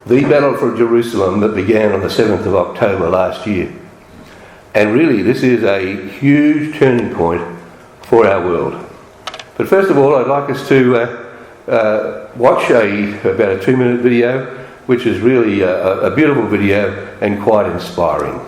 the battle for Jerusalem that began on the 7th of October last year. And really, this is a huge turning point for our world. But first of all, I'd like us to watch about a 2-minute video, which is really a beautiful video and quite inspiring.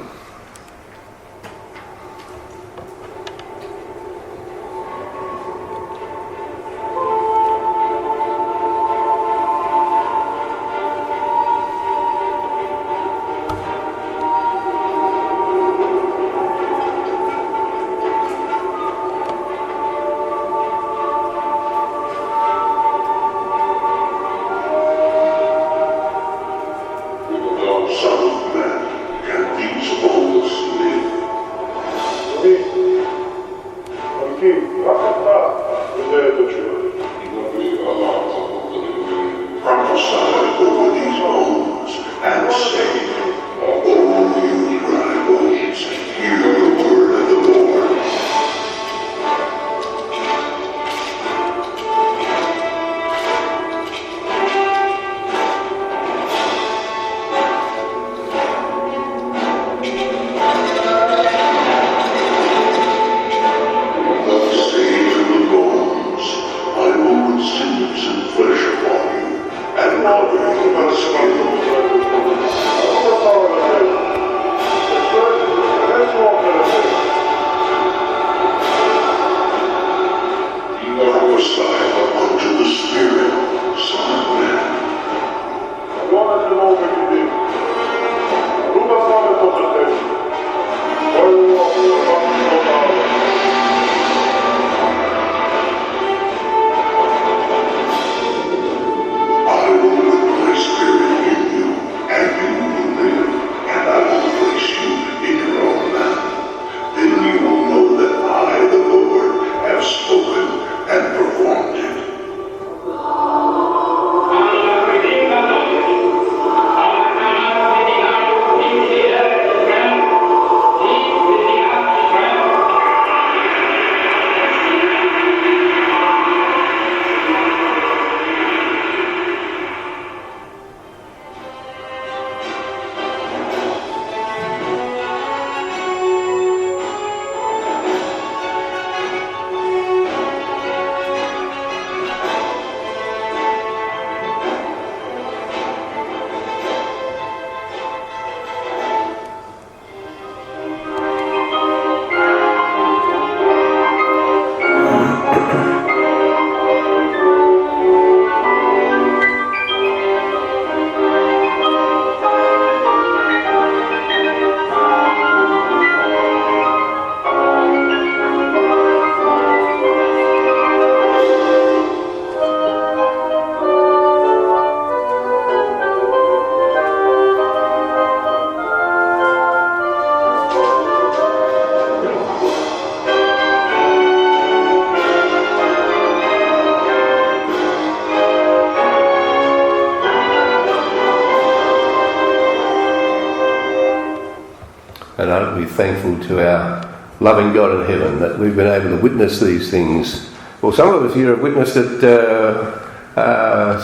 And aren't we thankful to our loving God in heaven that we've been able to witness these things? Well, some of us here have witnessed it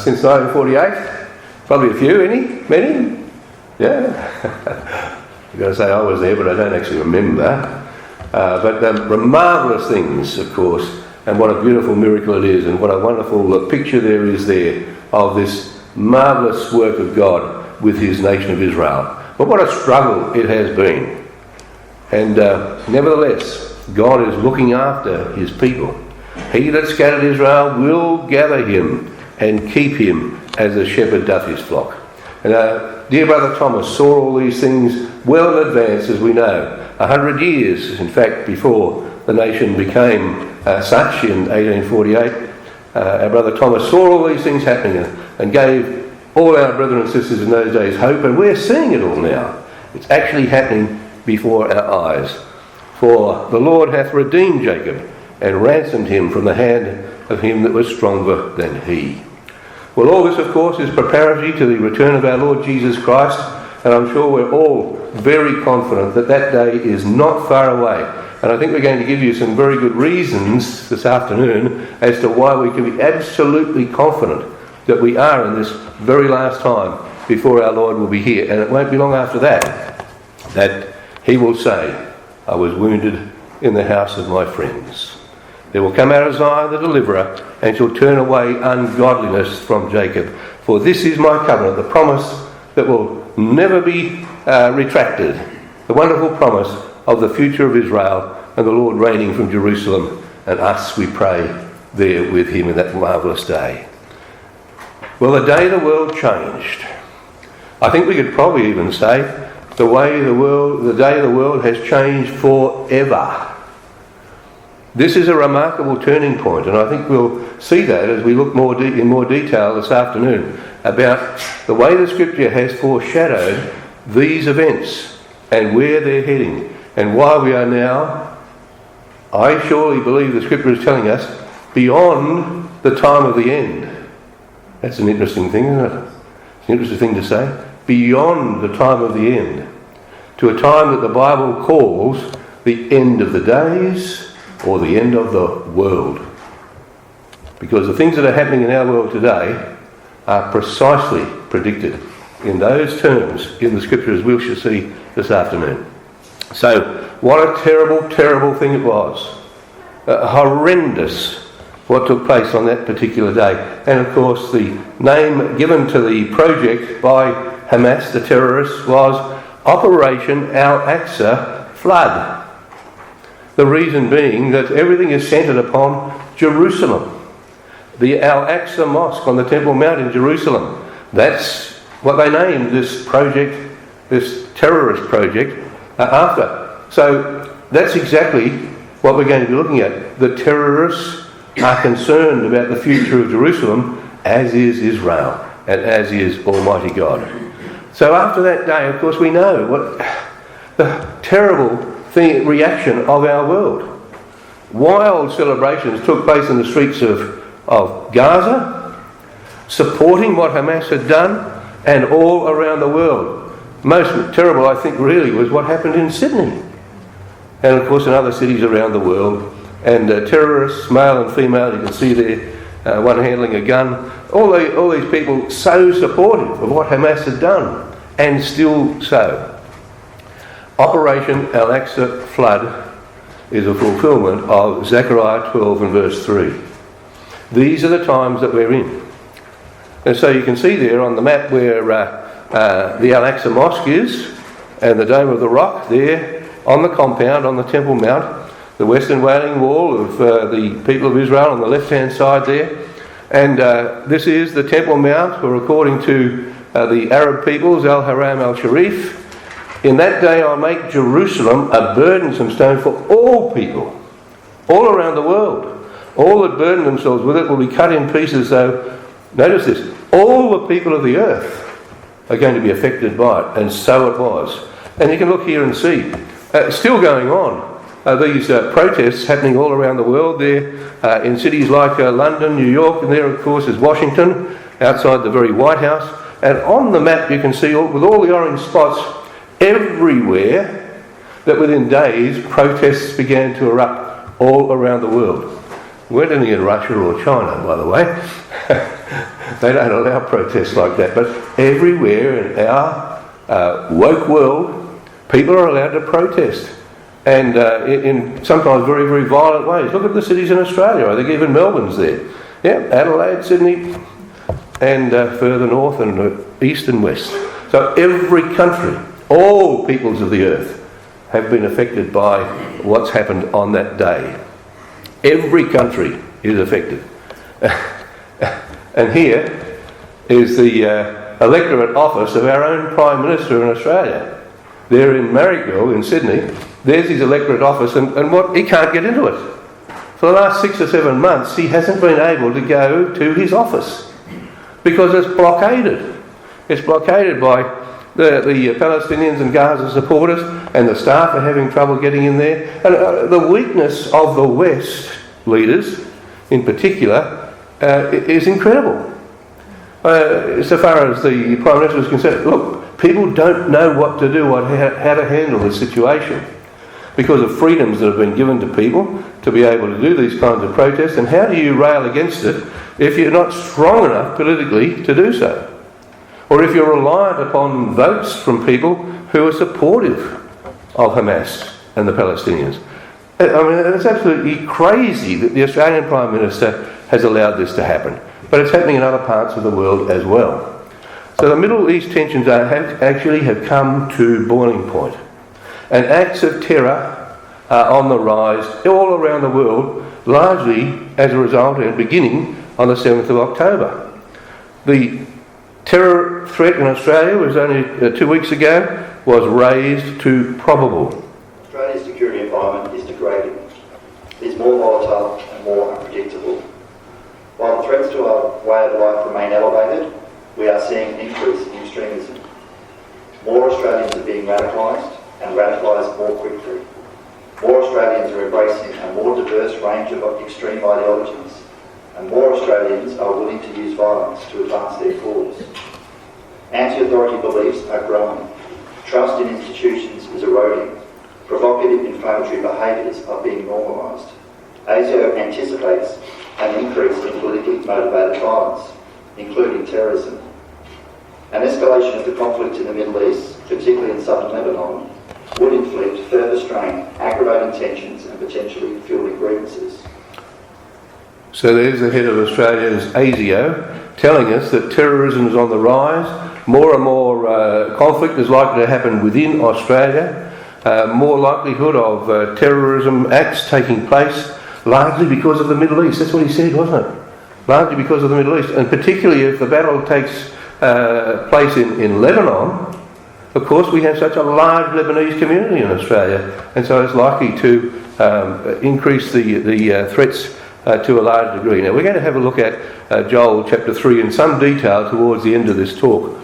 since 1948. Probably a few, many? Yeah. I've got to say I was there, but I don't actually remember. But marvellous things, of course, and what a beautiful miracle it is, and what a wonderful picture there is there of this marvellous work of God with his nation of Israel. But what a struggle it has been. And nevertheless, God is looking after his people. He that scattered Israel will gather him and keep him as a shepherd doth his flock. And dear Brother Thomas saw all these things well in advance, as we know, 100 years, in fact, before the nation became such in 1848. Our Brother Thomas saw all these things happening and gave all our brethren and sisters in those days hope, and we're seeing it all now. It's actually happening before our eyes. For the Lord hath redeemed Jacob and ransomed him from the hand of him that was stronger than he. Well, all this, of course, is preparatory to the return of our Lord Jesus Christ, and I'm sure we're all very confident that that day is not far away. And I think we're going to give you some very good reasons this afternoon as to why we can be absolutely confident that we are in this very last time before our Lord will be here. And it won't be long after that he will say, I was wounded in the house of my friends. There will come out of Zion the deliverer, and shall turn away ungodliness from Jacob. For this is my covenant, the promise that will never be retracted. The wonderful promise of the future of Israel and the Lord reigning from Jerusalem, and us, we pray, there with him in that marvellous day. Well, the day the world changed. I think we could probably even say the day the world has changed forever. This is a remarkable turning point, and I think we'll see that as we look in more detail this afternoon about the way the Scripture has foreshadowed these events and where they're heading, and why we are now, I surely believe the Scripture is telling us, beyond the time of the end. That's an interesting thing, isn't it? It's an interesting thing to say. Beyond the time of the end. To a time that the Bible calls the end of the days, or the end of the world. Because the things that are happening in our world today are precisely predicted in those terms in the Scripture, as we shall see this afternoon. So, what a terrible, terrible thing it was. Horrendous what took place on that particular day. And of course the name given to the project by Hamas, the terrorists, was Operation Al-Aqsa Flood. The reason being that everything is centred upon Jerusalem. The Al-Aqsa Mosque on the Temple Mount in Jerusalem. That's what they named this project, this terrorist project, after. So that's exactly what we're going to be looking at. The terrorists are concerned about the future of Jerusalem, as is Israel, and as is Almighty God. So after that day, of course, we know what the terrible reaction of our world. Wild celebrations took place in the streets of Gaza, supporting what Hamas had done, and all around the world. Most terrible, I think, really was what happened in Sydney, and of course in other cities around the world. And terrorists, male and female, you can see there, one handling a gun. All these people so supportive of what Hamas had done, and still so. Operation Al-Aqsa Flood is a fulfilment of Zechariah 12 and verse 3. These are the times that we're in. And so you can see there on the map where the Al-Aqsa Mosque is, and the Dome of the Rock there on the compound on the Temple Mount, the Western Wailing Wall of the people of Israel on the left-hand side there. And this is the Temple Mount, or according to the Arab peoples, Al-Haram al-Sharif. In that day I'll make Jerusalem a burdensome stone for all people, all around the world. All that burden themselves with it will be cut in pieces. So, notice this, all the people of the earth are going to be affected by it. And so it was. And you can look here and see, still going on. These protests happening all around the world there in cities like London, New York, and there of course is Washington, outside the very White House. And on the map you can see, with all the orange spots, everywhere that within days protests began to erupt all around the world. We weren't any in Russia or China, by the way. They don't allow protests like that. But everywhere in our woke world, people are allowed to protest. And in sometimes very, very violent ways. Look at the cities in Australia. I think even Melbourne's there. Yeah, Adelaide, Sydney, and further north and east and west. So every country, all peoples of the earth, have been affected by what's happened on that day. Every country is affected. And here is the electorate office of our own Prime Minister in Australia. There in Marrickville in Sydney, there's his electorate office, and what, he can't get into it. For the last 6 or 7 months, he hasn't been able to go to his office because it's blockaded. It's blockaded by the Palestinians and Gaza supporters, and the staff are having trouble getting in there. And the weakness of the West leaders, in particular, is incredible. So far as the Prime Minister is concerned, look, people don't know what to do, how to handle the situation, because of freedoms that have been given to people to be able to do these kinds of protests. And how do you rail against it if you're not strong enough politically to do so? or if you're reliant upon votes from people who are supportive of Hamas and the Palestinians. I mean, it's absolutely crazy that the Australian Prime Minister has allowed this to happen. But it's happening in other parts of the world as well. So the Middle East tensions have come to boiling point. And acts of terror are on the rise all around the world, largely as a result and beginning on the 7th of October. The terror threat in Australia was only 2 weeks ago, was raised to probable. Australia's security environment is degrading. It is more volatile and more unpredictable. While the threats to our way of life remain elevated, we are seeing an increase in extremism. More Australians are being radicalised and radicalised more quickly. More Australians are embracing a more diverse range of extreme ideologies, and more Australians are willing to use violence to advance their cause. Anti-authority beliefs are growing. Trust in institutions is eroding. Provocative inflammatory behaviours are being normalised. ASIO anticipates an increase in politically motivated violence, including terrorism. An escalation of the conflict in the Middle East, particularly in southern Lebanon, would inflict further strain, aggravating tensions and potentially fueling grievances. So there's the head of Australia's ASIO telling us that terrorism is on the rise. More and more conflict is likely to happen within Australia. More likelihood of terrorism acts taking place, largely because of the Middle East. That's what he said, wasn't it? Largely because of the Middle East. And particularly if the battle takes place in Lebanon, of course we have such a large Lebanese community in Australia, and so it's likely to increase the threats to a large degree. Now we're going to have a look at Joel chapter 3 in some detail towards the end of this talk.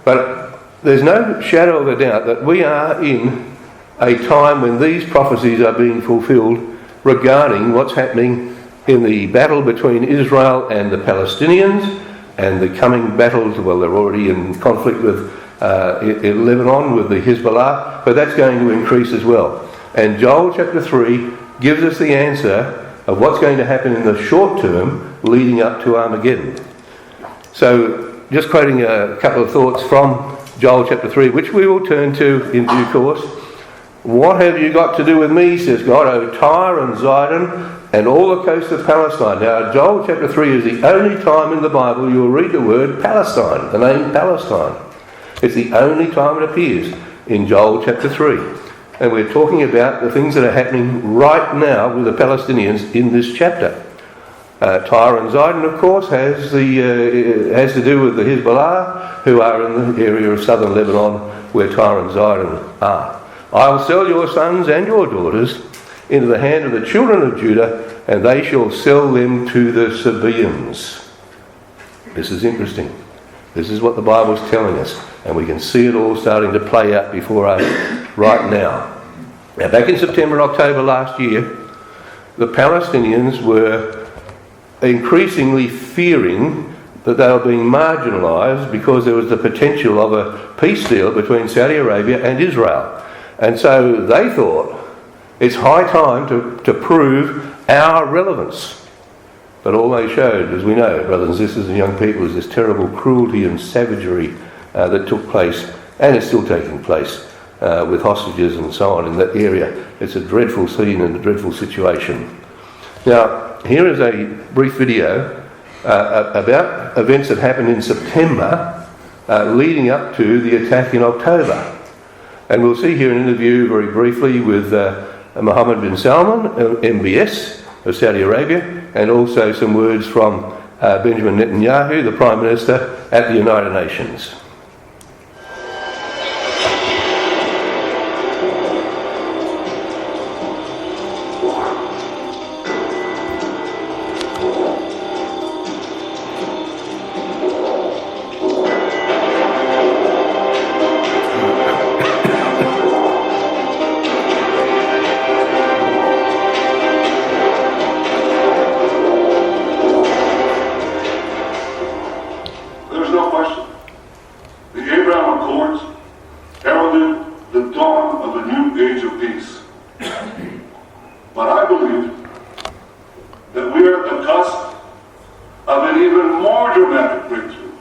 But there's no shadow of a doubt that we are in a time when these prophecies are being fulfilled regarding what's happening in the battle between Israel and the Palestinians, and the coming battles. Well, they're already in conflict with in Lebanon with the Hezbollah, but that's going to increase as well. And Joel chapter 3 gives us the answer of what's going to happen in the short term leading up to Armageddon. So, just quoting a couple of thoughts from Joel chapter 3, which we will turn to in due course. What have you got to do with me, says God, O Tyre and Zidon, and all the coast of Palestine. Now, Joel chapter 3 is the only time in the Bible you'll read the word Palestine, the name Palestine. It's the only time it appears in Joel chapter 3. And we're talking about the things that are happening right now with the Palestinians in this chapter. Tyre and Zidon, of course, has to do with the Hezbollah, who are in the area of southern Lebanon where Tyre and Zidon are. I will sell your sons and your daughters into the hand of the children of Judah, and they shall sell them to the Sabaeans. This is interesting. This is what the Bible's telling us, and we can see it all starting to play out before us right now. Now, back in September and October last year, the Palestinians were increasingly fearing that they were being marginalised because there was the potential of a peace deal between Saudi Arabia and Israel. And so they thought it's high time to prove our relevance. But all they showed, as we know, brothers and sisters and young people, is this terrible cruelty and savagery that took place, and is still taking place, with hostages and so on in that area. It's a dreadful scene and a dreadful situation. Now, here is a brief video about events that happened in September leading up to the attack in October. And we'll see here an interview very briefly with Mohammed bin Salman, MBS of Saudi Arabia, and also some words from Benjamin Netanyahu, the Prime Minister at the United Nations. of an even more dramatic breakthrough.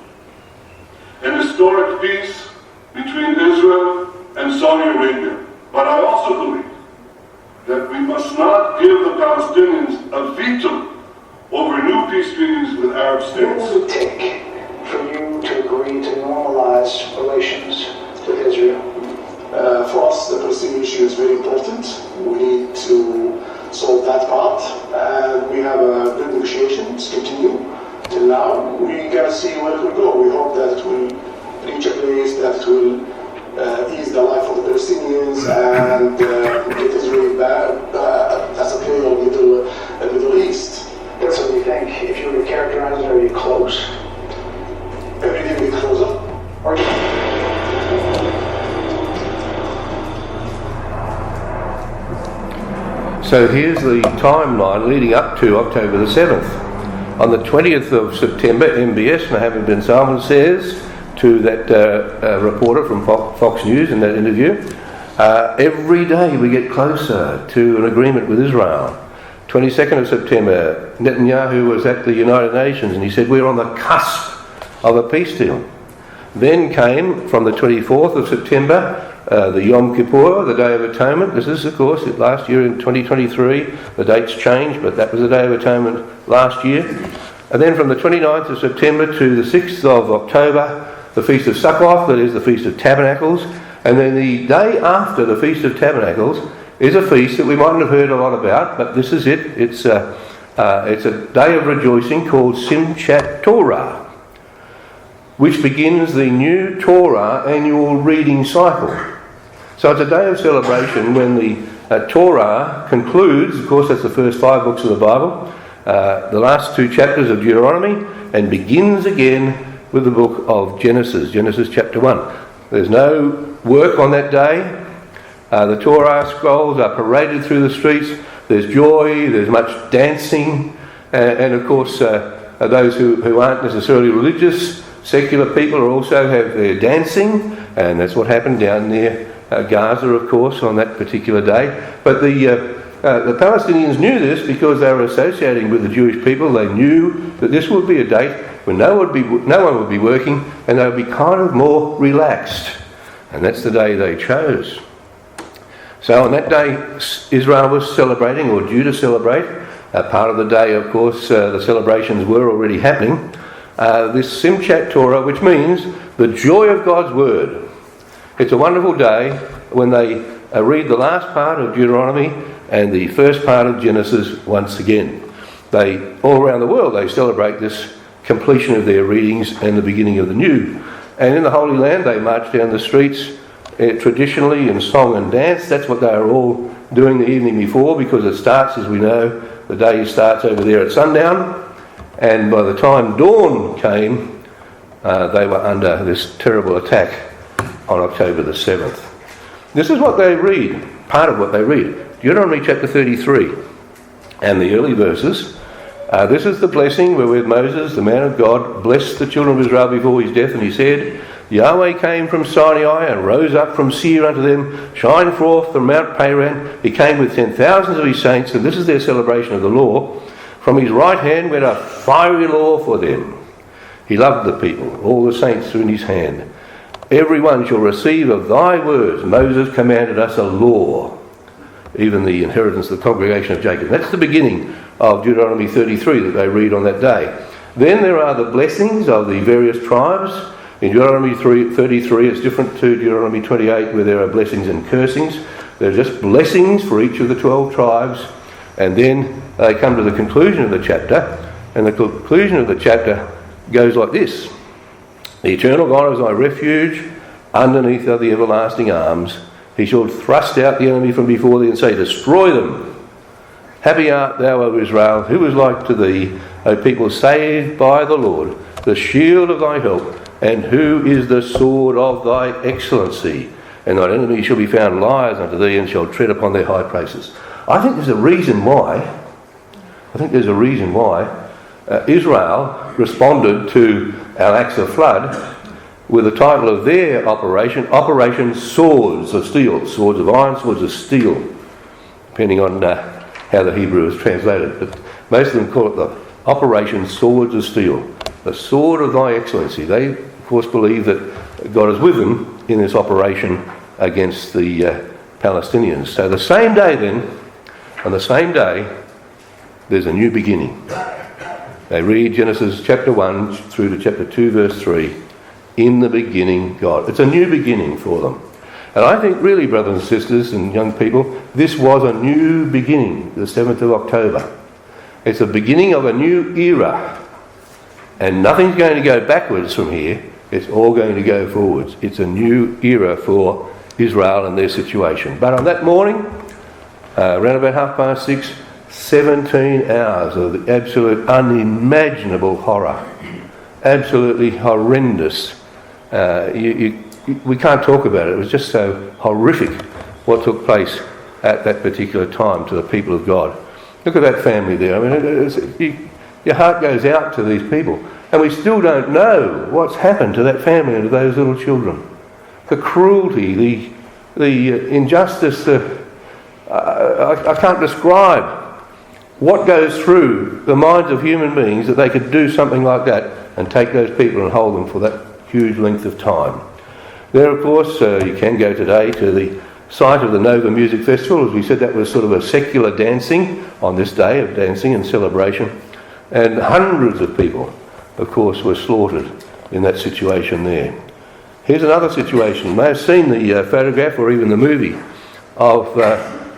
And it's between Israel and Saudi Arabia. But I also believe that we must not give the Palestinians a veto over new peace treaties with Arab What states. would it take for you to agree to normalize relations with Israel? For us, the Palestinian issue is very important. We need to solve that part, and we have a good negotiations continue till now. We gotta see where it will go. We hope that it will reach a place that will ease the life of the Palestinians and get Israel back as a player of the Middle East. So do you think, if you were to characterize it, are you close? Every day we get closer. Or So here's the timeline leading up to October the 7th. On the 20th of September, MBS, Mohammed bin Salman, says to that reporter from Fox News in that interview, every day we get closer to an agreement with Israel. 22nd of September, Netanyahu was at the United Nations and he said, we're on the cusp of a peace deal. Then came, from the 24th of September, the Yom Kippur, the Day of Atonement. This is, of course, last year in 2023. The dates changed, but that was the Day of Atonement last year. And then from the 29th of September to the 6th of October, the Feast of Succoth, that is the Feast of Tabernacles. And then the day after the Feast of Tabernacles is a feast that we mightn't have heard a lot about, but this is it. It's a day of rejoicing called Simchat Torah, which begins the new Torah annual reading cycle. So it's a day of celebration when the Torah concludes, of course that's the first 5 books of the Bible, the last 2 chapters of Deuteronomy, and begins again with the book of Genesis, Genesis chapter 1. There's no work on that day. The Torah scrolls are paraded through the streets. There's joy, there's much dancing, and of course those who aren't necessarily religious, secular people also have their dancing, and that's what happened down near Gaza, of course, on that particular day. But the Palestinians knew this because they were associating with the Jewish people. They knew that this would be a date when no one would be working, and they would be kind of more relaxed. And that's the day they chose. So on that day, Israel was celebrating, or due to celebrate. Part of the day, of course, the celebrations were already happening. This Simchat Torah, which means the joy of God's Word. It's a wonderful day when they read the last part of Deuteronomy and the first part of Genesis once again. They, all around the world, they celebrate this completion of their readings and the beginning of the new. And in the Holy Land, they march down the streets traditionally in song and dance. That's what they are all doing the evening before, because it starts, as we know, the day starts over there at sundown. And by the time dawn came, they were under this terrible attack on October the 7th. This is what they read, part of what they read. Deuteronomy chapter 33 and the early verses. This is the blessing wherewith Moses, the man of God, blessed the children of Israel before his death, and he said, Yahweh came from Sinai and rose up from Seir unto them, shined forth from Mount Paran. He came with 10,000s of his saints, and this is their celebration of the law. From his right hand went a fiery law for them. He loved the people, all the saints are in his hand. Every one shall receive of thy words. Moses commanded us a law, even the inheritance of the congregation of Jacob. That's the beginning of Deuteronomy 33 that they read on that day. Then there are the blessings of the various tribes. In Deuteronomy 33, it's different to Deuteronomy 28, where there are blessings and cursings. There are just blessings for each of the 12 tribes. And then they come to the conclusion of the chapter, and the conclusion of the chapter goes like this. The eternal God is thy refuge, underneath are the everlasting arms. He shall thrust out the enemy from before thee and say, destroy them. Happy art thou, O Israel, who is like to thee, O people saved by the Lord, the shield of thy help, and who is the sword of thy excellency. And thine enemies shall be found liars unto thee, and shall tread upon their high places. I think there's a reason why Israel responded to our acts of flood with the title of their operation, Operation Swords of Steel. Swords of iron, swords of steel, depending on how the Hebrew is translated. But most of them call it the Operation Swords of Steel, the sword of thy excellency. They, of course, believe that God is with them in this operation against the Palestinians. So the same day then, on the same day, there's a new beginning. They read Genesis chapter 1 through to chapter 2 verse 3. In the beginning, God. It's a new beginning for them. And I think really, brothers and sisters and young people, this was a new beginning, the 7th of October. It's the beginning of a new era. And nothing's going to go backwards from here. It's all going to go forwards. It's a new era for Israel and their situation. But on that morning, around about 6:30, 17 hours of the absolute unimaginable horror. Absolutely horrendous. We can't talk about it. It was just so horrific what took place at that particular time to the people of God. Look at that family there. I mean, your heart goes out to these people. And we still don't know what's happened to that family and to those little children. The cruelty, the injustice, I can't describe what goes through the minds of human beings that they could do something like that and take those people and hold them for that huge length of time. There, of course, you can go today to the site of the Nova Music Festival. As we said, that was sort of a secular dancing on this day of dancing and celebration. And hundreds of people, of course, were slaughtered in that situation there. Here's another situation. You may have seen the photograph or even the movie of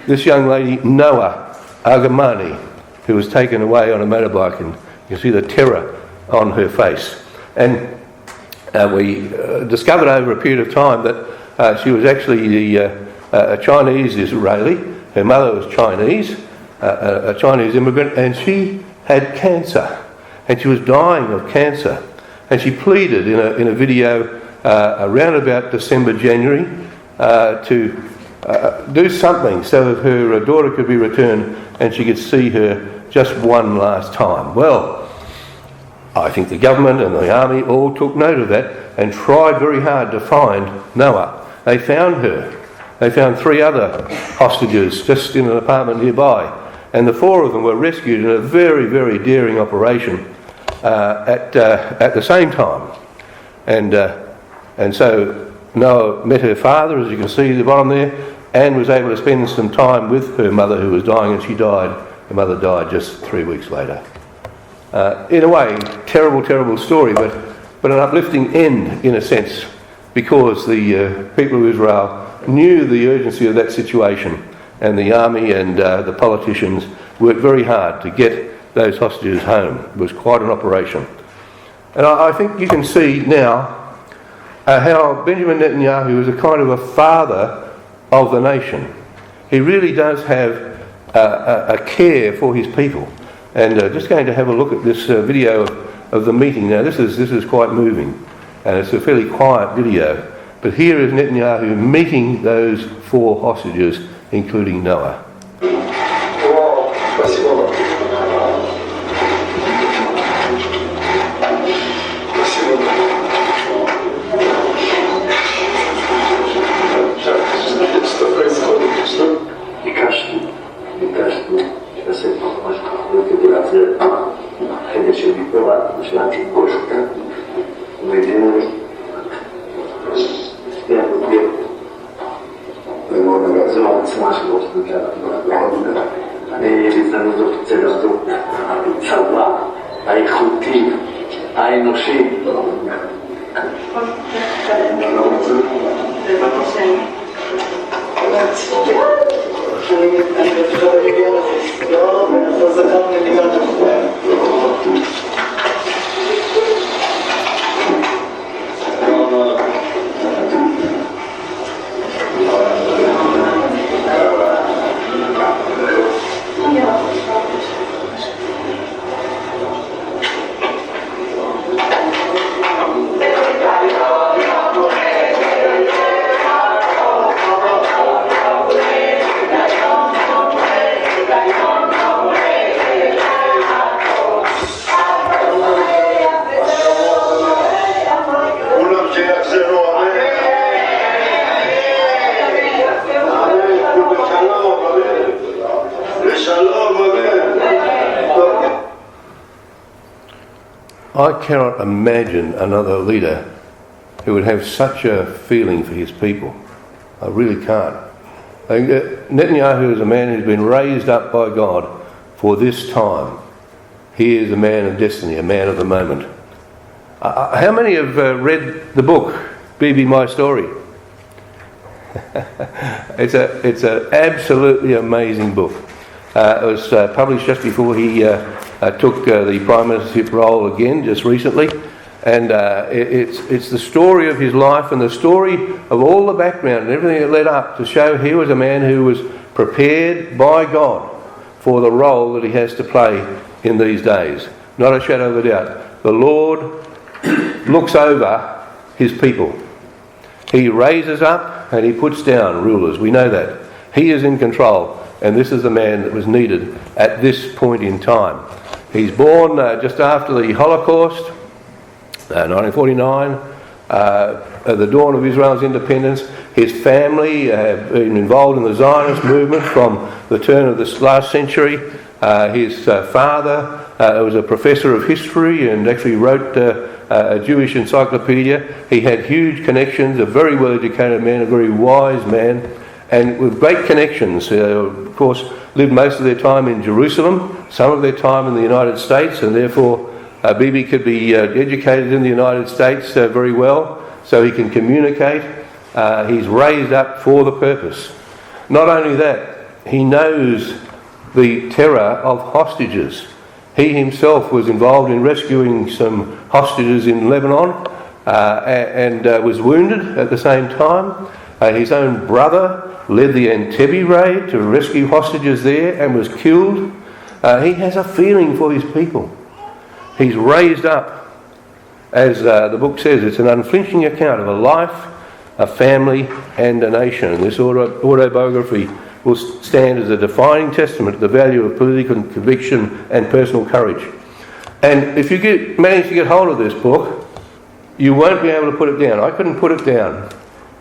this young lady, Noah Argamani, who was taken away on a motorbike, and you can see the terror on her face. And we discovered over a period of time that she was actually a Chinese Israeli. Her mother was Chinese, a Chinese immigrant, and she had cancer. And she was dying of cancer. And she pleaded in a video around about December, January, to do something so that her daughter could be returned and she could see her just one last time. Well, I think the government and the army all took note of that and tried very hard to find Noah. They found her. They found 3 other hostages just in an apartment nearby. And the 4 of them were rescued in a very, very daring operation at the same time. And so Noah met her father, as you can see at the bottom there, and was able to spend some time with her mother who was dying, and she died. Her mother died just 3 weeks later. In a way, terrible, terrible story, but an uplifting end in a sense, because the people of Israel knew the urgency of that situation, and the army and the politicians worked very hard to get those hostages home. It was quite an operation. And I think you can see now how Benjamin Netanyahu is a kind of a father of the nation. He really does have a care for his people. And just going to have a look at this video of the meeting. Now this is quite moving, and it's a fairly quiet video. But here is Netanyahu meeting those 4 hostages, including Noah. I cannot imagine another leader who would have such a feeling for his people. I really can't. Netanyahu is a man who's been raised up by God for this time. He is a man of destiny, a man of the moment. How many have read the book, BB My Story? It's an absolutely amazing book. It was published just before he took the prime ministership role again, just recently. And it's the story of his life and the story of all the background and everything that led up to show he was a man who was prepared by God for the role that he has to play in these days. Not a shadow of a doubt. The Lord looks over his people. He raises up and he puts down rulers. We know that. He is in control, and this is the man that was needed at this point in time. He's born just after the Holocaust, 1949, at the dawn of Israel's independence. His family have been involved in the Zionist movement from the turn of this last century. His father was a professor of history and actually wrote a Jewish encyclopedia. He had huge connections, a very well-educated man, a very wise man, and with great connections. Of course, lived most of their time in Jerusalem, some of their time in the United States, and therefore Bibi could be educated in the United States very well, so he can communicate. He's raised up for the purpose. Not only that, he knows the terror of hostages. He himself was involved in rescuing some hostages in Lebanon and was wounded at the same time. His own brother led the Entebbe raid to rescue hostages there and was killed. He has a feeling for his people. He's raised up, as the book says, it's an unflinching account of a life, a family and a nation. And this autobiography will stand as a defining testament to the value of political conviction and personal courage. And if you manage to get hold of this book, you won't be able to put it down. I couldn't put it down,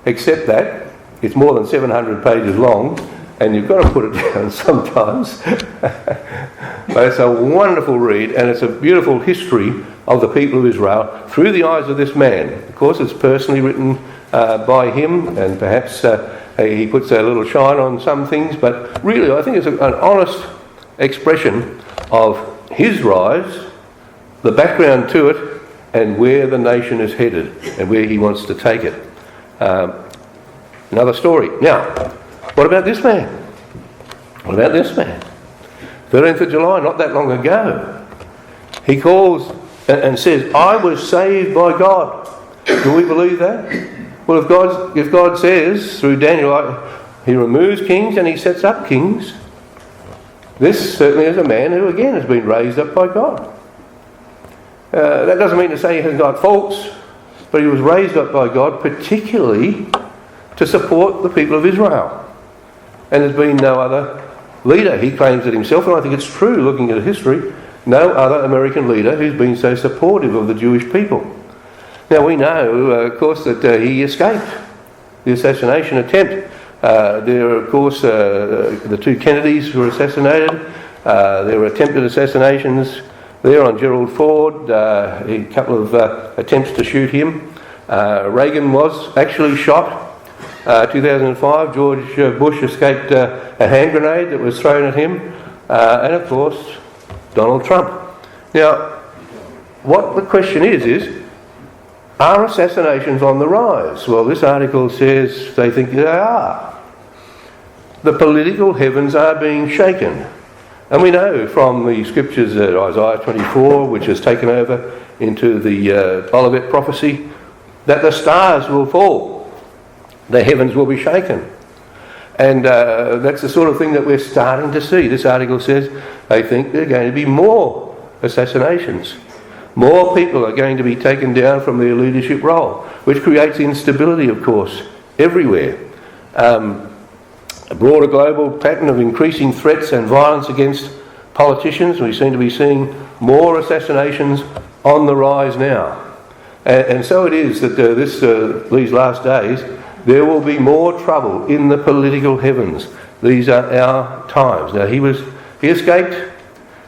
except that it's more than 700 pages long, and you've got to put it down sometimes. But it's a wonderful read, and it's a beautiful history of the people of Israel through the eyes of this man. Of course, it's personally written by him, and perhaps he puts a little shine on some things, but really I think it's an honest expression of his rise, the background to it, and where the nation is headed and where he wants to take it. Another story. Now, what about this man? What about this man? 13th of July, not that long ago. He calls and says, I was saved by God. Do we believe that? Well, if God says through Daniel, he removes kings and he sets up kings, this certainly is a man who again has been raised up by God. That doesn't mean to say he hasn't got faults, but he was raised up by God particularly to support the people of Israel. And there's been no other leader. He claims it himself, and I think it's true looking at history, no other American leader who's been so supportive of the Jewish people. Now we know, of course, that he escaped the assassination attempt. There are, of course, the two Kennedys were assassinated. There were attempted assassinations there on Gerald Ford, a couple of attempts to shoot him. Reagan was actually shot. 2005, George Bush escaped a hand grenade that was thrown at him. And of course, Donald Trump. Now, what the question is, are assassinations on the rise? Well, this article says they think they are. The political heavens are being shaken. And we know from the scriptures that Isaiah 24, which has taken over into the Olivet prophecy, that the stars will fall. The heavens will be shaken. And that's the sort of thing that we're starting to see. This article says they think there are going to be more assassinations. More people are going to be taken down from their leadership role, which creates instability, of course, everywhere. A broader global pattern of increasing threats and violence against politicians. We seem to be seeing more assassinations on the rise now. And so it is that these last days, there will be more trouble in the political heavens. These are our times. Now, he escaped.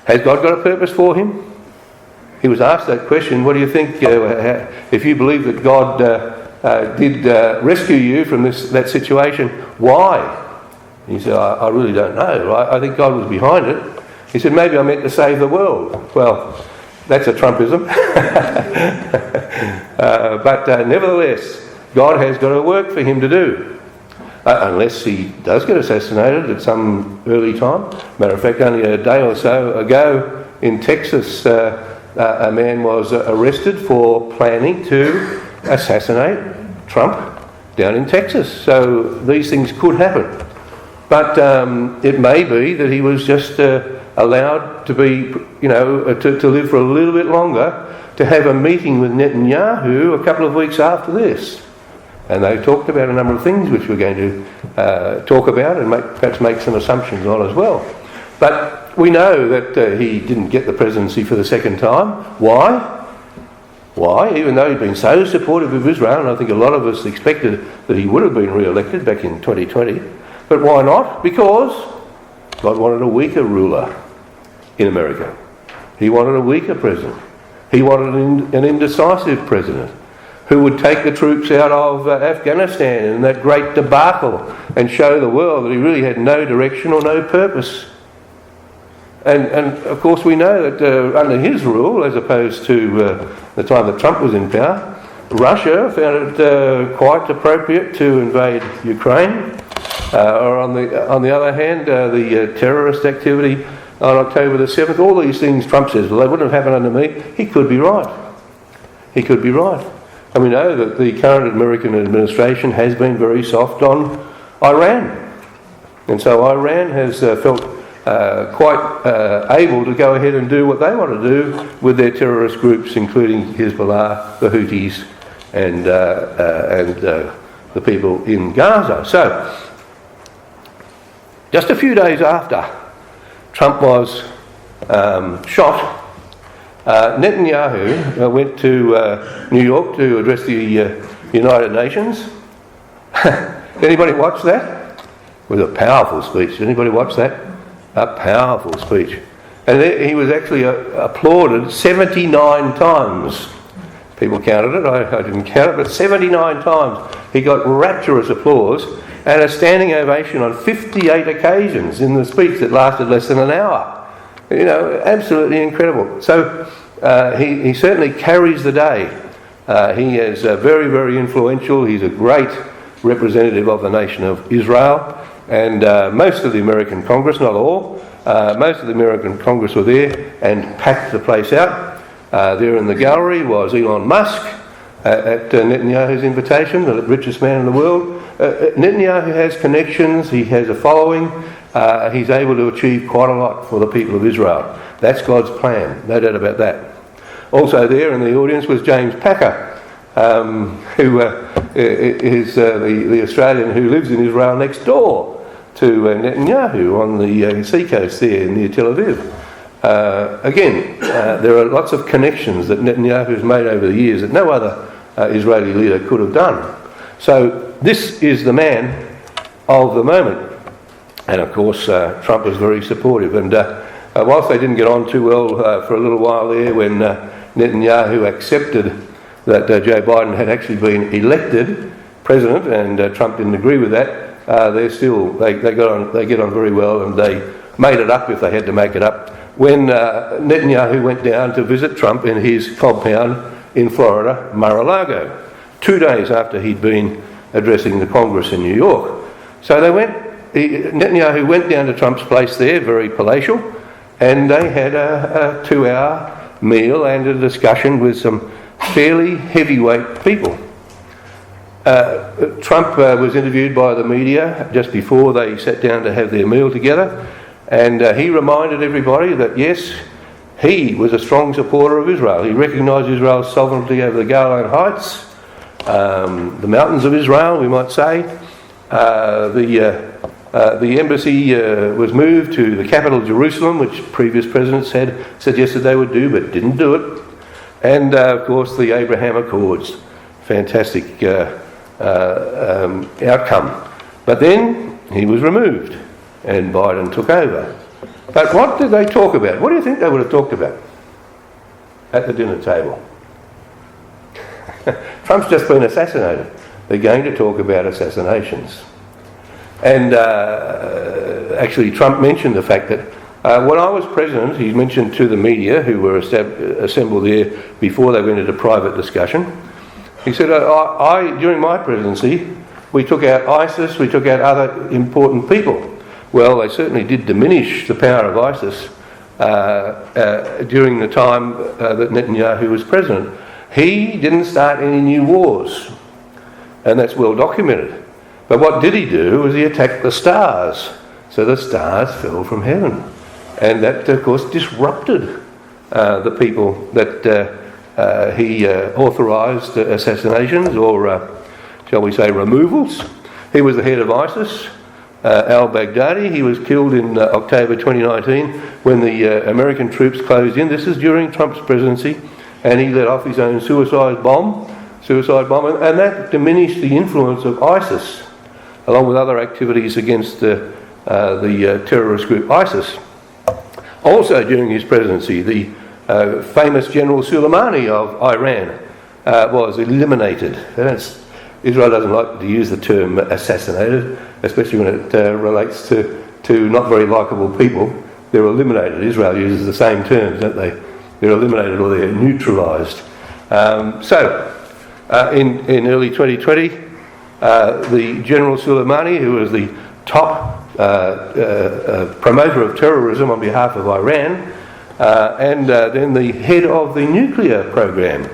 Has God got a purpose for him? He was asked that question. What do you think if you believe that God did rescue you from that situation. Why? He said, I really don't know. I think God was behind it. He said, maybe I meant to save the world. Well, that's a Trumpism. But nevertheless, God has got a work for him to do. Unless he does get assassinated at some early time. Matter of fact, only a day or so ago in Texas, a man was arrested for planning to assassinate Trump down in Texas. So these things could happen. But it may be that he was just allowed to be, to live for a little bit longer, to have a meeting with Netanyahu a couple of weeks after this. And they talked about a number of things which we're going to talk about and perhaps make some assumptions on as well. But we know that he didn't get the presidency for the second time. Why? Why? Even though he'd been so supportive of Israel, and I think a lot of us expected that he would have been re-elected back in 2020. But why not? Because God wanted a weaker ruler in America. He wanted a weaker president. He wanted an indecisive president who would take the troops out of Afghanistan in that great debacle and show the world that he really had no direction or no purpose. And of course we know that under his rule, as opposed to the time that Trump was in power, Russia found it quite appropriate to invade Ukraine. Or on the other hand, the terrorist activity on October the 7th, all these things Trump says, well, they wouldn't have happened under me. He could be right. He could be right. And we know that the current American administration has been very soft on Iran. And so Iran has felt quite able to go ahead and do what they want to do with their terrorist groups, including Hezbollah, the Houthis, and the people in Gaza. So, just a few days after Trump was shot, Netanyahu went to New York to address the United Nations. Anybody watch that? It was a powerful speech. Did anybody watch that? A powerful speech. And he was actually applauded 79 times. People counted it, I didn't count it, but 79 times he got rapturous applause and a standing ovation on 58 occasions in the speech that lasted less than an hour. Absolutely incredible. So he certainly carries the day. He is very, very influential. He's a great representative of the nation of Israel. And most of the American Congress, not all, most of the American Congress were there and packed the place out. There in the gallery was Elon Musk at Netanyahu's invitation, the richest man in the world. Netanyahu has connections, he has a following, he's able to achieve quite a lot for the people of Israel. That's God's plan, no doubt about that. Also there in the audience was James Packer, who is the Australian who lives in Israel next door to Netanyahu on the seacoast there near Tel Aviv. Again, there are lots of connections that Netanyahu has made over the years that no other Israeli leader could have done. So this is the man of the moment. And of course, Trump was very supportive. And whilst they didn't get on too well for a little while there when Netanyahu accepted that Joe Biden had actually been elected president and Trump didn't agree with that, they get on very well, and they made it up if they had to make it up. When Netanyahu went down to visit Trump in his compound in Florida, Mar-a-Lago, 2 days after he'd been addressing the Congress in New York. So Netanyahu went down to Trump's place there, very palatial, and they had a 2-hour meal and a discussion with some fairly heavyweight people. Trump was interviewed by the media just before they sat down to have their meal together, and he reminded everybody that yes, he was a strong supporter of Israel. He recognised Israel's sovereignty over the Golan Heights, the mountains of Israel, we might say. The embassy was moved to the capital, Jerusalem, which previous presidents had suggested they would do but didn't do it. And of course the Abraham Accords, fantastic outcome. But then he was removed and Biden took over. But what did they talk about? What do you think they would have talked about at the dinner table? Trump's just been assassinated. They're going to talk about assassinations. And actually Trump mentioned the fact that when I was president, he mentioned to the media who were assembled there before they went into private discussion, he said, during my presidency, we took out ISIS, we took out other important people. Well, they certainly did diminish the power of ISIS during the time that Netanyahu was president. He didn't start any new wars, and that's well documented. But what did he do was he attacked the stars. So the stars fell from heaven. And that, of course, disrupted the people that he authorised assassinations or, shall we say, removals. He was the head of ISIS, al-Baghdadi. He was killed in October 2019 when the American troops closed in. This is during Trump's presidency, and he let off his own suicide bomb, and that diminished the influence of ISIS, along with other activities against the terrorist group ISIS. Also during his presidency, the famous General Soleimani of Iran was eliminated. Israel doesn't like to use the term assassinated, especially when it relates to not very likeable people. They're eliminated. Israel uses the same terms, don't they? They're eliminated or they're neutralised. In early 2020, the General Soleimani, who was the top promoter of terrorism on behalf of Iran, and then the head of the nuclear program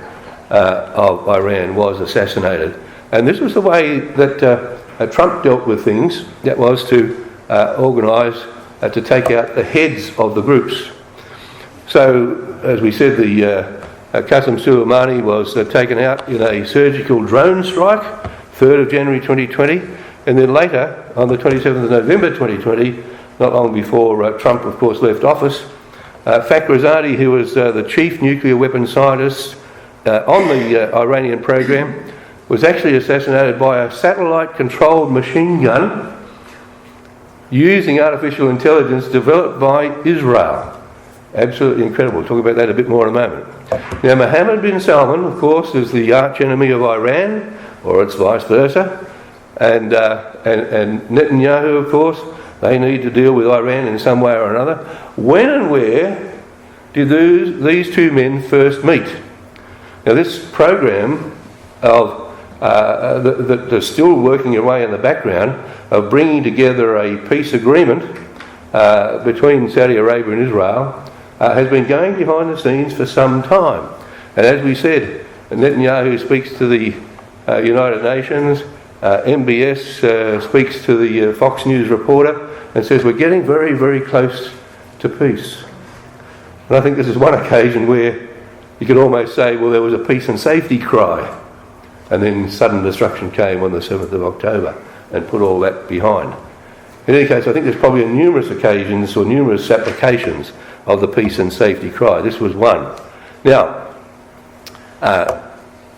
of Iran was assassinated. And this was the way that Trump dealt with things. That was to organise to take out the heads of the groups. So, as we said, the Qasem Soleimani was taken out in a surgical drone strike, 3rd of January 2020, and then later, on the 27th of November 2020, not long before Trump, of course, left office, Fakhrizadeh, who was the chief nuclear weapons scientist on the Iranian program, was actually assassinated by a satellite-controlled machine gun using artificial intelligence developed by Israel. Absolutely incredible. We'll talk about that a bit more in a moment. Now, Mohammed bin Salman, of course, is the arch-enemy of Iran, or it's vice versa, and Netanyahu, of course, they need to deal with Iran in some way or another. When and where did these two men first meet? Now, this program of that they're still working away in the background of bringing together a peace agreement between Saudi Arabia and Israel has been going behind the scenes for some time. And as we said, Netanyahu speaks to the United Nations, MBS speaks to the Fox News reporter and says we're getting very, very close to peace. And I think this is one occasion where you could almost say, well, there was a peace and safety cry. And then sudden destruction came on the 7th of October and put all that behind. In any case, I think there's probably numerous occasions or numerous applications of the peace and safety cry. This was one. Now,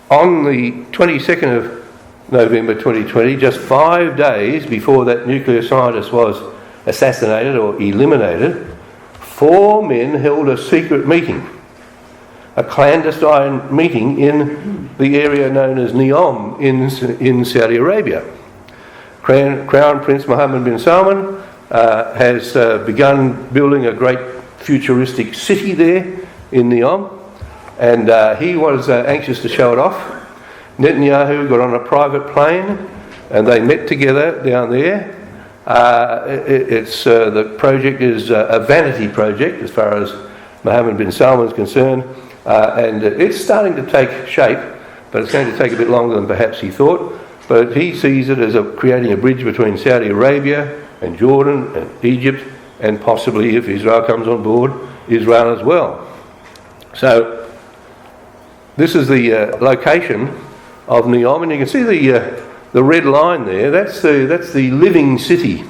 on the 22nd of November 2020, just 5 days before that nuclear scientist was assassinated or eliminated, 4 men held a secret meeting, a clandestine meeting in the area known as Neom in Saudi Arabia. Crown Prince Mohammed bin Salman has begun building a great futuristic city there in Neom, and he was anxious to show it off. Netanyahu got on a private plane and they met together down there. The project is a vanity project as far as Mohammed bin Salman is concerned, and it's starting to take shape, but it's going to take a bit longer than perhaps he thought. But he sees it as creating a bridge between Saudi Arabia and Jordan and Egypt, and possibly, if Israel comes on board, Israel as well. So this is the location of Neom, and you can see the red line there. That's the living city.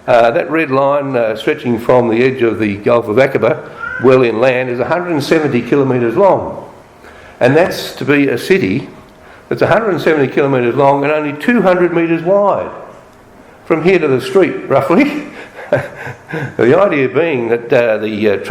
That red line stretching from the edge of the Gulf of Aqaba, well inland, is 170 kilometres long, and that's to be a city that's 170 kilometres long and only 200 metres wide from here to the street, roughly. The idea being that the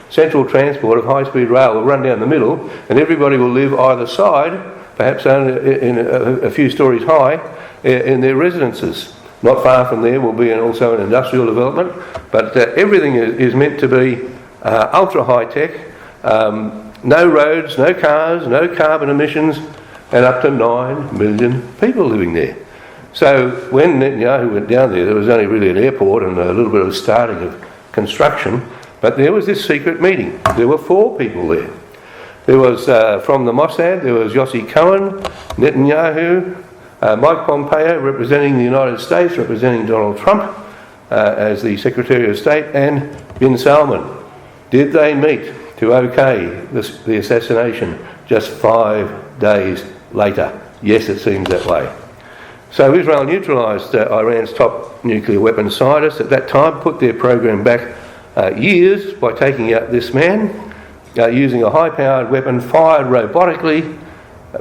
central transport of high-speed rail will run down the middle, and everybody will live either side perhaps only in a few stories high, in their residences. Not far from there will be also an industrial development, but everything is meant to be ultra high tech, no roads, no cars, no carbon emissions, and up to 9 million people living there. So when Netanyahu went down there was only really an airport and a little bit of starting of construction, but there was this secret meeting. There were 4 people there. There was, from the Mossad, there was Yossi Cohen, Netanyahu, Mike Pompeo representing the United States, representing Donald Trump as the Secretary of State, and bin Salman. Did they meet to okay the assassination just 5 days later? Yes, it seems that way. So Israel neutralised Iran's top nuclear weapons scientists at that time, put their program back years by taking out this man, using a high-powered weapon fired robotically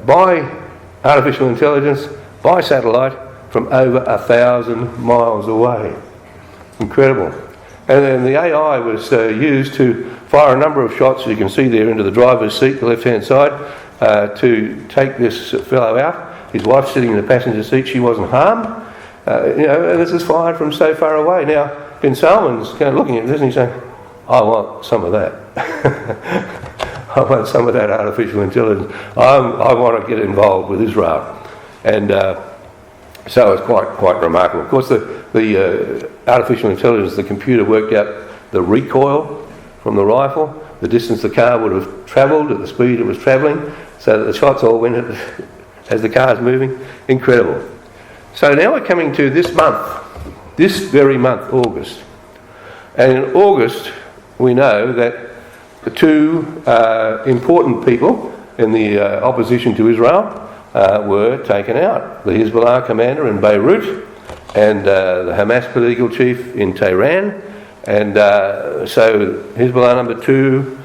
by artificial intelligence, by satellite, from over 1,000 miles away. Incredible. And then the AI was used to fire a number of shots, as you can see there, into the driver's seat, the left-hand side, to take this fellow out. His wife sitting in the passenger seat, she wasn't harmed. And this is fired from so far away. Now, bin Salman's kind of looking at this and he's saying, I want some of that. I want some of that artificial intelligence. I want to get involved with Israel. And so it's quite remarkable. Of course, the artificial intelligence, the computer worked out the recoil from the rifle, the distance the car would have travelled at the speed it was travelling, so that the shots all went as the car's moving. Incredible. So now we're coming to this month, this very month, August. And in August, we know that the 2 important people in the opposition to Israel were taken out. The Hezbollah commander in Beirut and the Hamas political chief in Tehran. And so Hezbollah number 2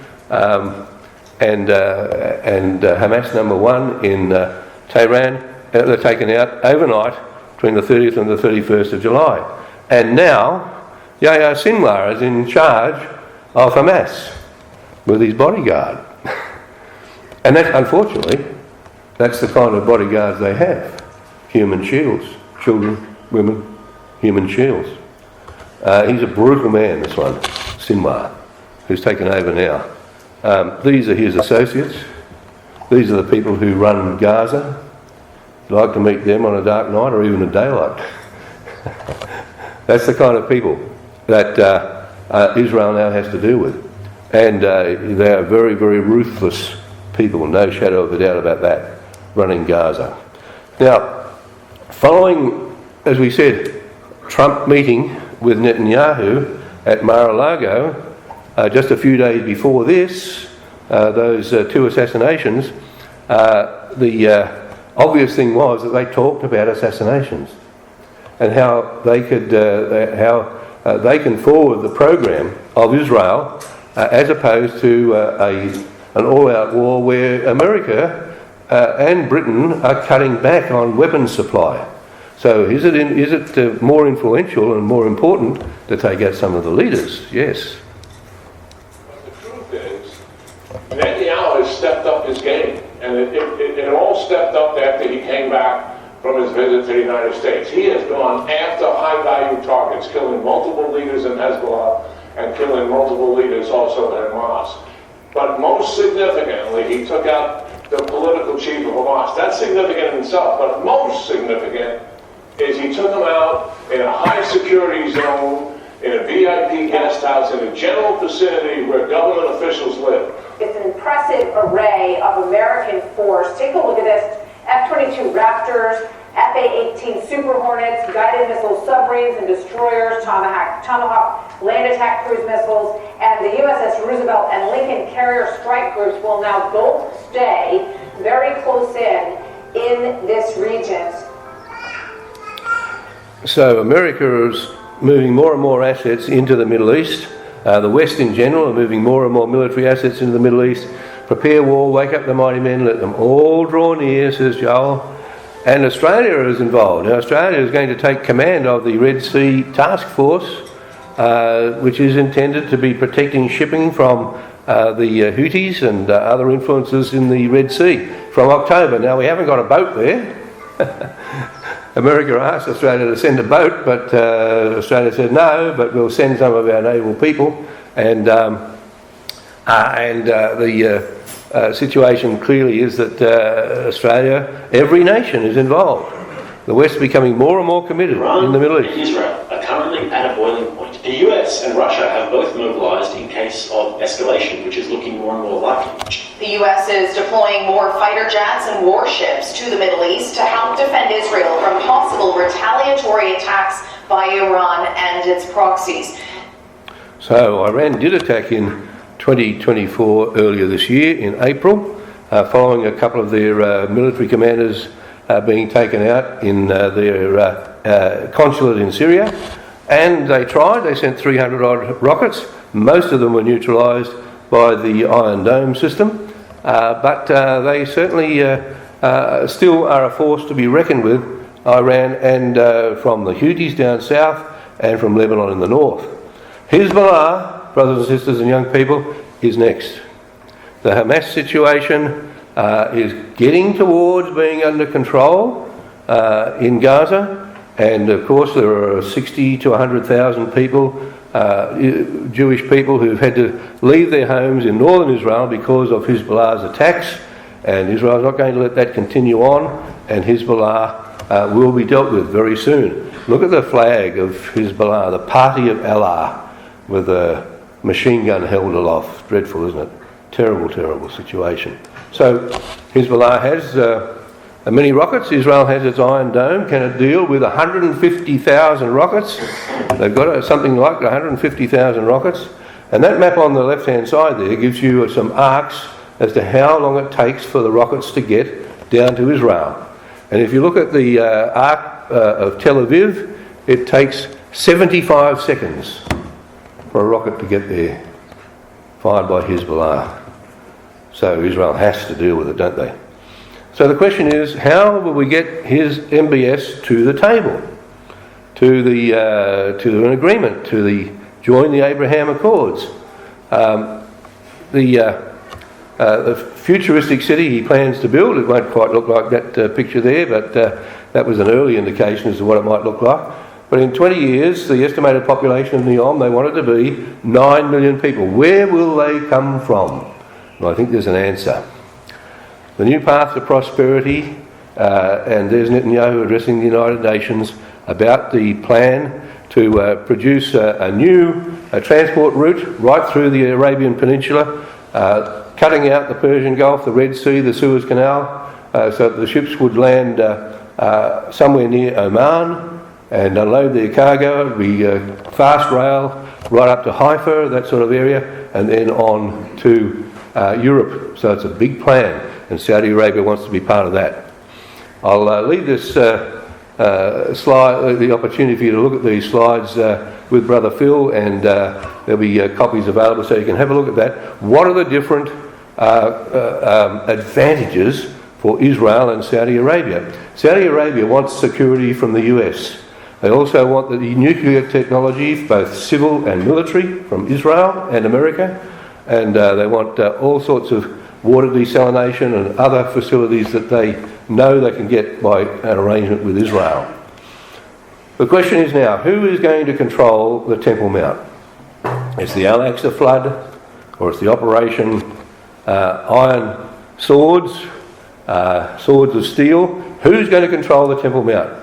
and Hamas number 1 in Tehran, they're taken out overnight between the 30th and the 31st of July. And now Yahya Sinwar is in charge of Hamas with his bodyguard. And that, unfortunately, that's the kind of bodyguards they have. Human shields. Children, women, human shields. He's a brutal man, this one, Sinwar, who's taken over now. These are his associates. These are the people who run Gaza. You'd like to meet them on a dark night or even a daylight. That's the kind of people that Israel now has to deal with. And they are very, very ruthless people, no shadow of a doubt about that, running Gaza. Now, following, as we said, Trump meeting with Netanyahu at Mar-a-Lago, just a few days before this, those 2 assassinations, the obvious thing was that they talked about assassinations and how they could, they can forward the program of Israel as opposed to an all-out war where America and Britain are cutting back on weapons supply. So is it more influential and more important to take out some of the leaders? Yes. But the truth is, Netanyahu has stepped up his game, and it all stepped up after he came back from his visit to the United States. He has gone after high-value targets, killing multiple leaders in Hezbollah and killing multiple leaders also in Hamas. But most significantly, he took out the political chief of Hamas. That's significant in itself, but most significant is he took him out in a high-security zone, in a VIP guest house, in a general vicinity where government officials live. It's an impressive array of American force. Take a look at this. F-22 Raptors, F-A-18 Super Hornets, guided missile submarines and destroyers, Tomahawk land attack cruise missiles, and the USS Roosevelt and Lincoln carrier strike groups will now both stay very close in this region. So America is moving more and more assets into the Middle East. The West in general are moving more and more military assets into the Middle East. Prepare war, wake up the mighty men, let them all draw near, says Joel. And Australia is involved. Now Australia is going to take command of the Red Sea Task Force, which is intended to be protecting shipping from the Houthis and other influences in the Red Sea from October. Now, we haven't got a boat there. America asked Australia to send a boat, but Australia said no, but we'll send some of our naval people. And the situation clearly is that Australia, every nation is involved. The West is becoming more and more committed in the Middle East. Iran and Israel are currently at a boiling point. The US and Russia have both mobilised in case of escalation, which is looking more and more likely. The U.S. is deploying more fighter jets and warships to the Middle East to help defend Israel from possible retaliatory attacks by Iran and its proxies. So Iran did attack in 2024 earlier this year in April, following a couple of their military commanders being taken out in their consulate in Syria. And they sent 300 odd rockets. Most of them were neutralised by the Iron Dome system. But they certainly still are a force to be reckoned with, Iran, and from the Houthis down south and from Lebanon in the north. Hezbollah, brothers and sisters and young people, is next. The Hamas situation is getting towards being under control in Gaza, and of course there are 60 to 100,000 people, Jewish people, who've had to leave their homes in northern Israel because of Hezbollah's attacks, and Israel's not going to let that continue on, and Hezbollah will be dealt with very soon. Look at the flag of Hezbollah, the Party of Allah, with a machine gun held aloft. Dreadful, isn't it? Terrible, terrible situation. So Hezbollah has many rockets. Israel has its Iron Dome. Can it deal with 150,000 rockets? They've got something like 150,000 rockets. And that map on the left-hand side there gives you some arcs as to how long it takes for the rockets to get down to Israel. And if you look at the arc of Tel Aviv, it takes 75 seconds for a rocket to get there, fired by Hezbollah. So Israel has to deal with it, don't they? So the question is, how will we get his MBS to the table, to an agreement, join the Abraham Accords? The futuristic city he plans to build, it won't quite look like that picture there, but that was an early indication as to what it might look like. But in 20 years, the estimated population of Neom, they want it to be 9 million people. Where will they come from? Well, I think there's an answer. The new path to prosperity, and there's Netanyahu addressing the United Nations about the plan to produce a new transport route right through the Arabian Peninsula, cutting out the Persian Gulf, the Red Sea, the Suez Canal, so that the ships would land somewhere near Oman and unload their cargo. It would be fast rail right up to Haifa, that sort of area, and then on to Europe. So it's a big plan, and Saudi Arabia wants to be part of that. I'll leave this slide, the opportunity for you to look at these slides with Brother Phil, and there'll be copies available so you can have a look at that. What are the different advantages for Israel and Saudi Arabia? Saudi Arabia wants security from the US. They also want the nuclear technology, both civil and military, from Israel and America, and they want all sorts of water desalination and other facilities that they know they can get by an arrangement with Israel. The question is now, who is going to control the Temple Mount? It's the Al-Aqsa flood, or it's the Operation Iron Swords, Swords of Steel? Who's going to control the Temple Mount?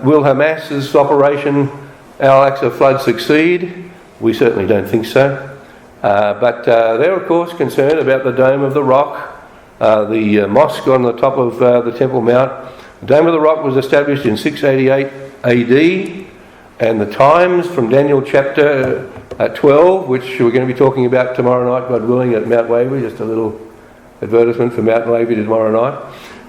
Will Hamas's Operation Al-Aqsa flood succeed? We certainly don't think so. But they're of course concerned about the Dome of the Rock, the mosque on the top of the Temple Mount. The Dome of the Rock was established in 688 AD, and the times from Daniel chapter 12, which we're going to be talking about tomorrow night, God willing, at Mount Waverley, just a little advertisement for Mount Waverley tomorrow night.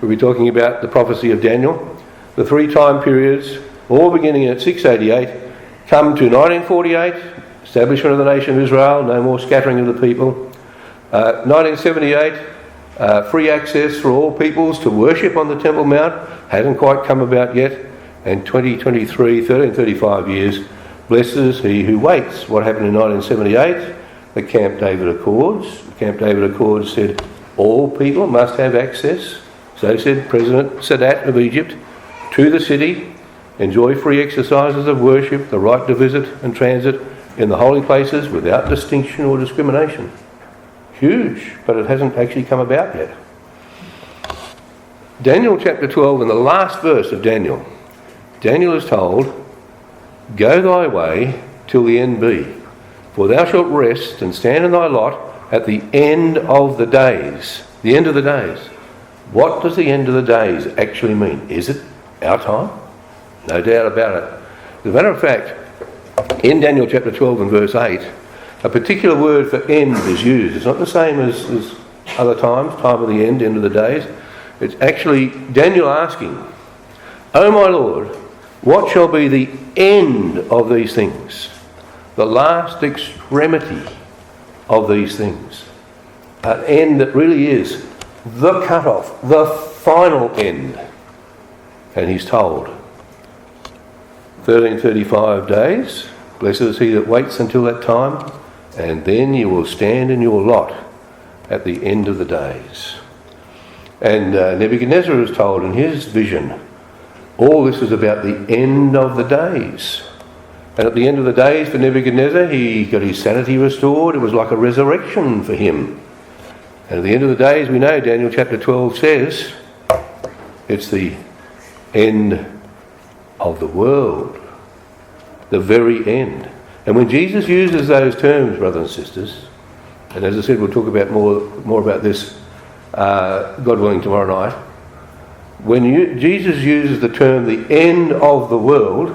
We'll be talking about the prophecy of Daniel. The three time periods, all beginning at 688, come to 1948, establishment of the nation of Israel, no more scattering of the people. 1978, free access for all peoples to worship on the Temple Mount, hasn't quite come about yet. And 2023, 1335 years, blesses he who waits. What happened in 1978? the Camp David Accords. The Camp David Accords said all people must have access, so said President Sadat of Egypt, to the city, enjoy free exercises of worship, the right to visit and transit in the holy places without distinction or discrimination. Huge, but it hasn't actually come about yet. Daniel chapter 12, in the last verse of Daniel, Daniel is told, "Go thy way till the end be, for thou shalt rest and stand in thy lot at the end of the days." The end of the days. What does the end of the days actually mean? Is it our time? No doubt about it. As a matter of fact, in Daniel chapter 12 and verse 8, a particular word for end is used. It's not the same as other times, time of the end of the days. It's actually Daniel asking, "O my Lord, what shall be the end of these things? The last extremity of these things." An end that really is the cut-off, the final end. And he's told, 1335 days, blessed is he that waits until that time, and then you will stand in your lot at the end of the days. And Nebuchadnezzar is told in his vision, all this is about the end of the days. And at the end of the days for Nebuchadnezzar, he got his sanity restored. It was like a resurrection for him. And at the end of the days, we know Daniel chapter 12 says, it's the end of the world. The very end. And when Jesus uses those terms, brothers and sisters, and as I said, we'll talk about more about this, God willing, tomorrow night. When Jesus uses the term the end of the world,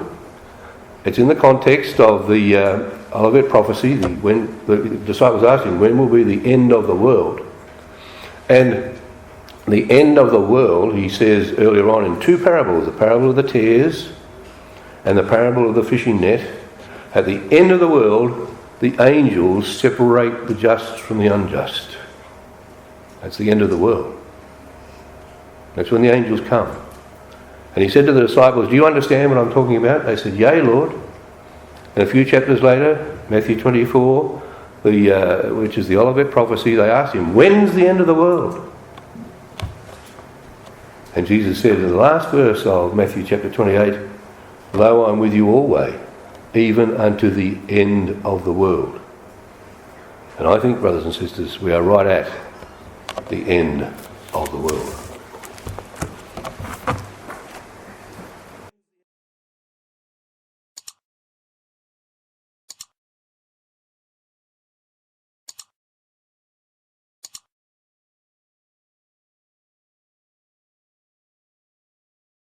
it's in the context of the Olivet prophecy, when the disciples asked him, when will be the end of the world? And the end of the world, he says earlier on in two parables, the parable of the tares and the parable of the fishing net. At the end of the world, the angels separate the just from the unjust. That's the end of the world. That's when the angels come. And he said to the disciples, "Do you understand what I'm talking about?" They said, "Yea, Lord." And a few chapters later, Matthew 24, which is the Olivet prophecy, they asked him, "When's the end of the world?" And Jesus said in the last verse of Matthew chapter 28, "Lo, I'm with you always, even unto the end of the world." And I think, brothers and sisters, we are right at the end of the world.